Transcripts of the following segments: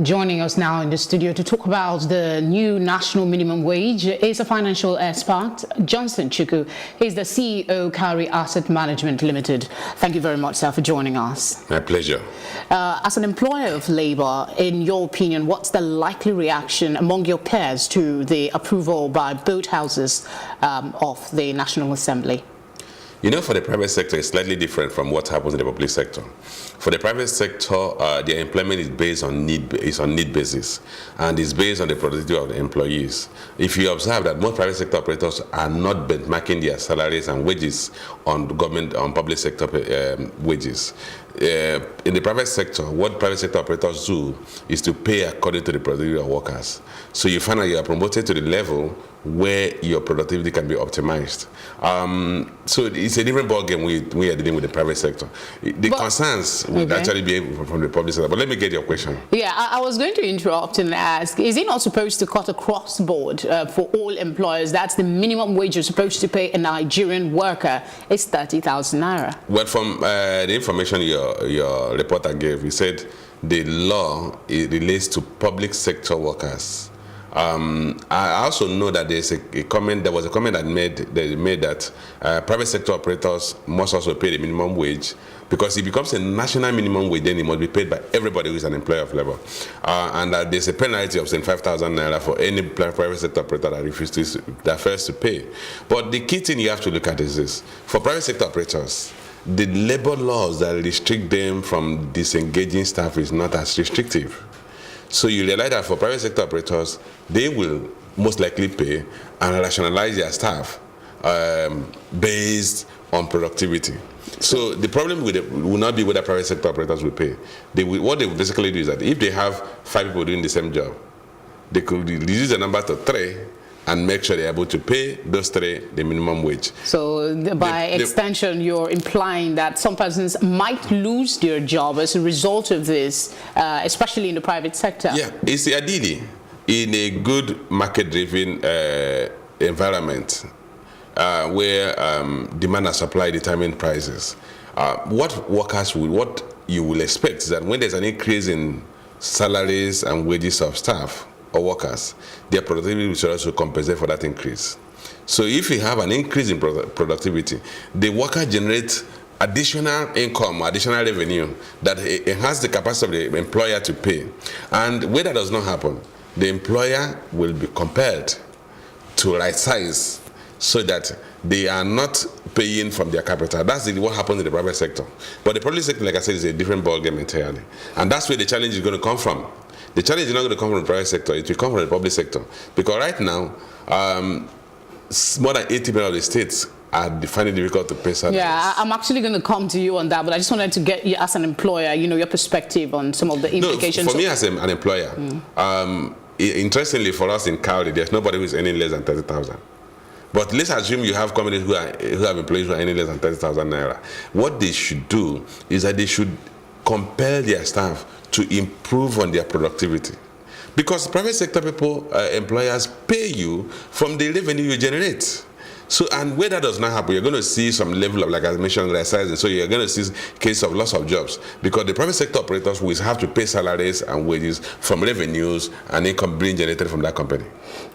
Joining us now in the studio to talk about the new national minimum wage is a financial expert, Johnson Chukwu. He's the CEO, Cowry Asset Management Limited. Thank you very much, sir, for joining us. My pleasure. As an employer of labor, in your opinion, what's the likely reaction among your peers to the approval by both houses of the National Assembly? You know, for the private sector, it's slightly different from what happens in the public sector. For the private sector, their employment is based on need basis, and is based on the productivity of the employees. If you observe that most private sector operators are not benchmarking their salaries and wages on public sector wages. In the private sector, what private sector operators do is to pay according to the productivity of workers. So you find that you are promoted to the level where your productivity can be optimized. So it's a different ballgame we are dealing with the private sector. The concerns would actually be from the public sector. But let me get your question. Yeah, I was going to interrupt and ask, is it not supposed to cut across the board for all employers? That's the minimum wage you're supposed to pay a Nigerian worker is 30,000 naira. Well, from the information your reporter gave, he said the law relates to public sector workers. I also know that there was a comment that made that private sector operators must also pay the minimum wage, because it becomes a national minimum wage, then it must be paid by everybody who is an employer of labor. And that there's a penalty of 5,000 naira for any private sector operator that fails to pay. But the key thing you have to look at is this: for private sector operators, the labor laws that restrict them from disengaging staff is not as restrictive. So you realize that for private sector operators, they will most likely pay and rationalize their staff based on productivity. So the problem will not be whether private sector operators will pay. What they will basically do is that if they have 5 people doing the same job, they could reduce the number to 3 and make sure they're able to pay those 3 the minimum wage. So by extension, you're implying that some persons might lose their job as a result of this, especially in the private sector. Yeah, it's ideally in a good market-driven environment where demand and supply determine prices. What you will expect is that when there's an increase in salaries and wages of staff or workers, their productivity will also compensate for that increase. So if you have an increase in productivity, the worker generates additional income, additional revenue that enhances the capacity of the employer to pay. And where that does not happen, the employer will be compelled to right size so that they are not paying from their capital. That's what happens in the private sector. But the public sector, like I said, is a different ballgame entirely. And that's where the challenge is going to come from. The challenge is not going to come from the private sector, it will come from the public sector. Because right now, more than 80% of the states are finding it difficult to pay salaries. Yeah, I'm actually going to come to you on that, but I just wanted to get you, as an employer, your perspective on some of the implications. No, for me as an employer, interestingly for us in Cowry, there's nobody who is earning less than 30,000. But let's assume you have companies who have employees who are earning less than 30,000 naira. What they should do is that they should compel their staff to improve on their productivity. Because private sector people, employers pay you from the revenue you generate. So, and where that does not happen, you're going to see some level of, like I mentioned, right sizing. So you're going to see case of loss of jobs, because the private sector operators will have to pay salaries and wages from revenues and income being generated from that company.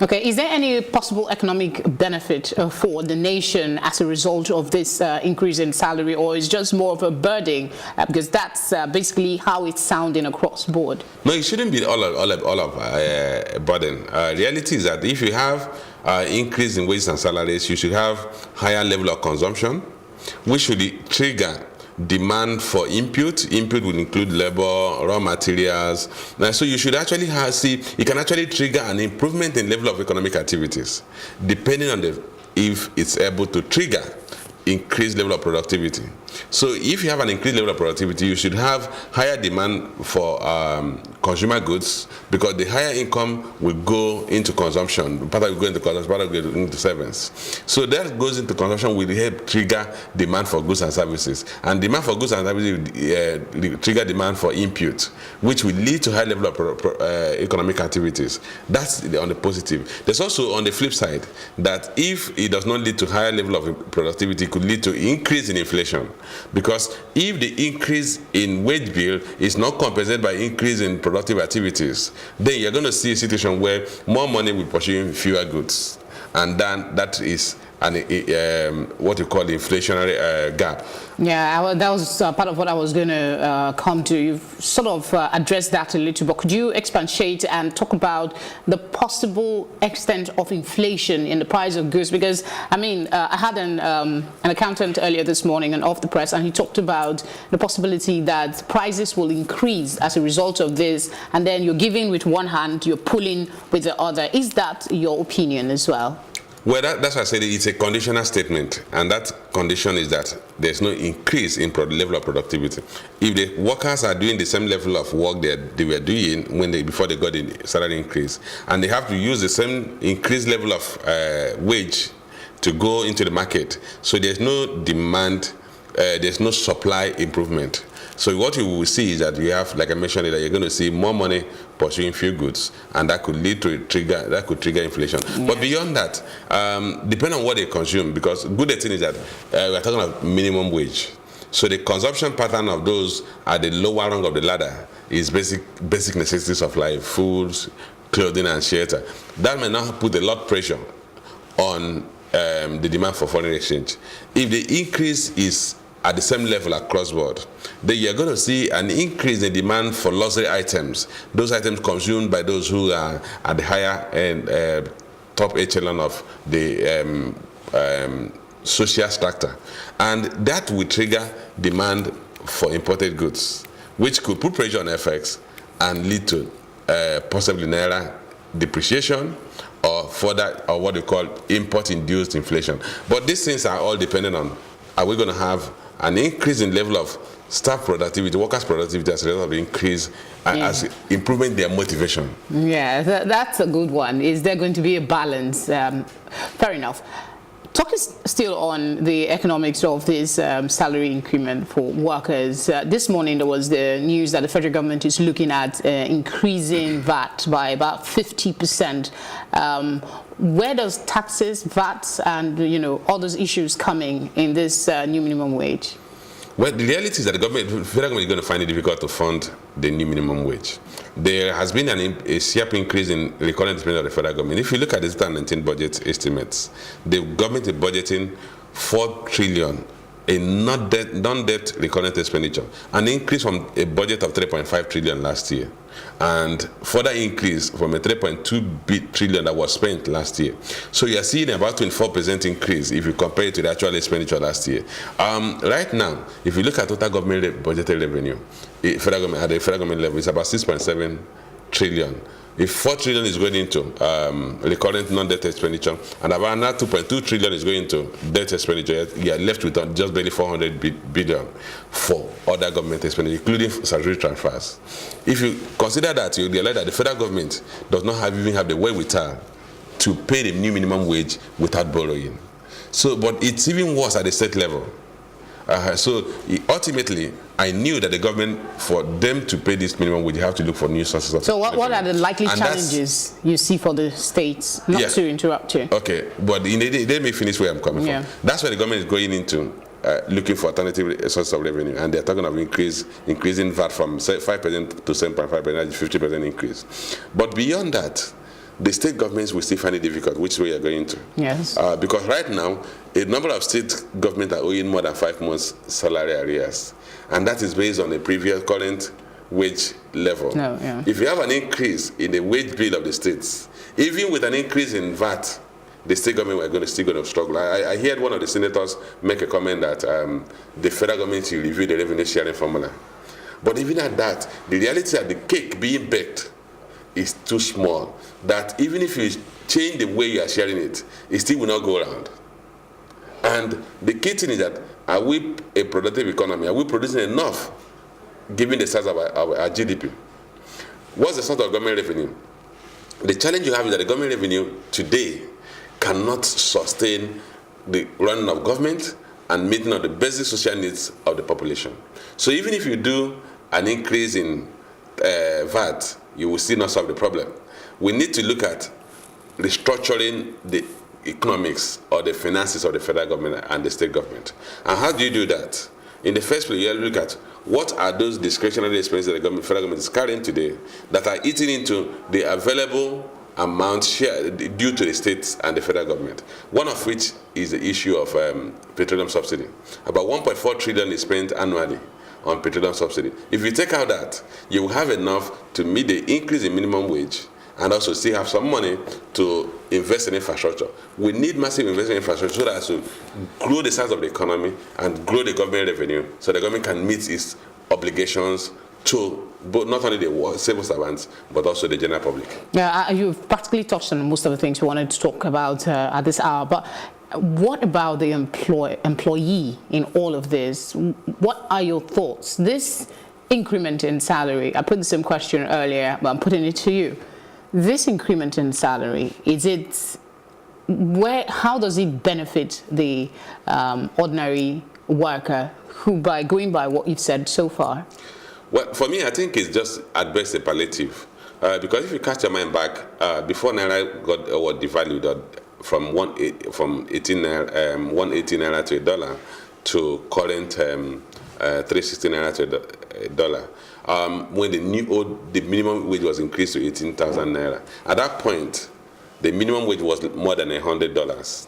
Okay, is there any possible economic benefit for the nation as a result of this increase in salary, or is just more of a burden? Because that's basically how it's sounding across the board. No, it shouldn't be all of a burden. Reality is that if you have increase in wages and salaries, you should have higher level of consumption, which should trigger demand for input. Input will include labor, raw materials. Now, so you should actually it can actually trigger an improvement in level of economic activities, depending on if it's able to trigger increased level of productivity. So if you have an increased level of productivity, you should have higher demand for consumer goods, because the higher income will go into consumption. Part of it will go into consumption, part of it will go into service. So that goes into consumption will help trigger demand for goods and services. And demand for goods and services will trigger demand for input, which will lead to high level of economic activities. That's on the positive. There's also on the flip side that if it does not lead to higher level of productivity, it could lead to increase in inflation. Because if the increase in wage bill is not compensated by increase in productive activities, then you're going to see a situation where more money will pursue fewer goods. And then that is what you call the inflationary gap. Yeah, that was part of what I was going to come to. You've sort of addressed that a little, but could you expatiate and talk about the possible extent of inflation in the price of goods? Because, I mean, I had an accountant earlier this morning and off the press, and he talked about the possibility that prices will increase as a result of this, and then you're giving with one hand, you're pulling with the other. Is that your opinion as well? Well, that's why I said it's a conditional statement, and that condition is that there's no increase in level of productivity. If the workers are doing the same level of work they were doing before they got the salary increase, and they have to use the same increased level of wage to go into the market, so there's no demand, there's no supply improvement. So what you will see is that you have, like I mentioned, that you're going to see more money pursuing few goods, and that could lead to trigger inflation. Yeah. But beyond that, depending on what they consume, because good thing is that we're talking about minimum wage. So the consumption pattern of those at the lower rung of the ladder is basic necessities of life, foods, clothing, and shelter. That may now put a lot of pressure on the demand for foreign exchange. If the increase is at the same level across board, then you're going to see an increase in demand for luxury items, those items consumed by those who are at the higher end, top echelon of the social structure. And that will trigger demand for imported goods, which could put pressure on FX and lead to possibly naira depreciation or further, or what we call import-induced inflation. But these things are all dependent on, are we going to have an increase in level of staff productivity, workers' productivity as a result of increase, as improving their motivation? Yeah, that's a good one. Is there going to be a balance? Fair enough. Talking still on the economics of this salary increment for workers, this morning there was the news that the federal government is looking at increasing VAT by about 50%. Where does taxes, VAT, and all those issues coming in this new minimum wage? Well, the reality is that the federal government is going to find it difficult to fund the new minimum wage. There has been a sharp increase in recurrent expenditure of the federal government. If you look at the 2019 budget estimates, the government is budgeting 4 trillion in non-debt recurrent expenditure, an increase from a budget of 3.5 trillion last year, and further increase from a 3.2 trillion that was spent last year. So you are seeing about 24% increase if you compare it to the actual expenditure last year. Right now, if you look at total government budgeted revenue, at the federal government level, it's about 6.7 trillion. If 4 trillion is going into recurrent non-debt expenditure, and about another 2.2 trillion is going into debt expenditure, you are left with just barely 400 billion for other government expenditure, including salary transfers. If you consider that, you realize that the federal government does not even have the wherewithal to pay the new minimum wage without borrowing. So, but it's even worse at the state level. So ultimately, I knew that the government, for them to pay this minimum wage, you have to look for new sources of. So what are the likely challenges you see for the states? Not to interrupt you. Okay, but let me finish where I'm coming from. That's where the government is going into looking for alternative sources of revenue, and they're talking of increasing VAT from 5% to 7.5%, 50% increase. But beyond that, the state governments will still find it difficult which way you're going to. Yes. Because right now, a number of state governments are owing more than 5 months salary arrears. And that is based on the previous current wage level. If you have an increase in the wage bill of the states, even with an increase in VAT, the state government are still going to struggle. I heard one of the senators make a comment that the federal government will review the revenue sharing formula. But even at that, the reality is that the cake being baked is too small, that even if you change the way you are sharing it, it still will not go around. And the key thing is that, are we a productive economy? Are we producing enough given the size of our GDP? What's the sort of government revenue? The challenge you have is that the government revenue today cannot sustain the running of government and meeting of the basic social needs of the population. So even if you do an increase in VAT, you will still not solve the problem. We need to look at restructuring the economics or the finances of the federal government and the state government. And how do you do that? In the first place, you look at what are those discretionary expenses that the federal government is carrying today that are eating into the available amount share due to the states and the federal government. One of which is the issue of petroleum subsidy. About 1.4 trillion is spent annually on petroleum subsidy. If you take out that, you will have enough to meet the increase in minimum wage and also still have some money to invest in infrastructure. We need massive investment in infrastructure so that as to grow the size of the economy and grow the government revenue so the government can meet its obligations to both not only the civil servants but also the general public. Yeah, you've practically touched on most of the things we wanted to talk about at this hour, but what about the employee in all of this? What are your thoughts? This increment in salary, I put the same question earlier, but I'm putting it to you. This increment in salary, how does it benefit the ordinary worker who, by going by what you've said so far? Well, for me, I think it's just at best a palliative. Because if you cast your mind back, before Naira got devalued from 118 Naira to $1 to current 360 Naira to $1, when the minimum wage was increased to 18,000 Naira. At that point, the minimum wage was more than $100.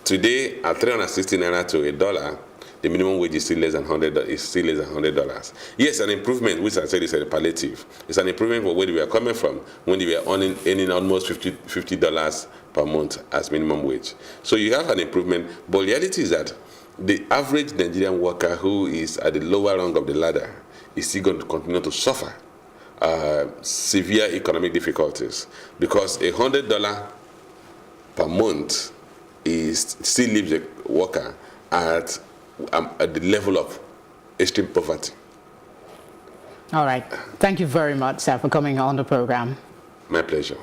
Today, at 360 Naira to $1, the minimum wage is still less than $100. Yes, an improvement, which I said is a palliative. It's an improvement for where we are coming from, when we were earning almost $50 per month as minimum wage. So you have an improvement, but the reality is that the average Nigerian worker who is at the lower rung of the ladder is still going to continue to suffer severe economic difficulties, because $100 per month still leaves a worker at the level of extreme poverty. All right. Thank you very much, sir, for coming on the program. My pleasure.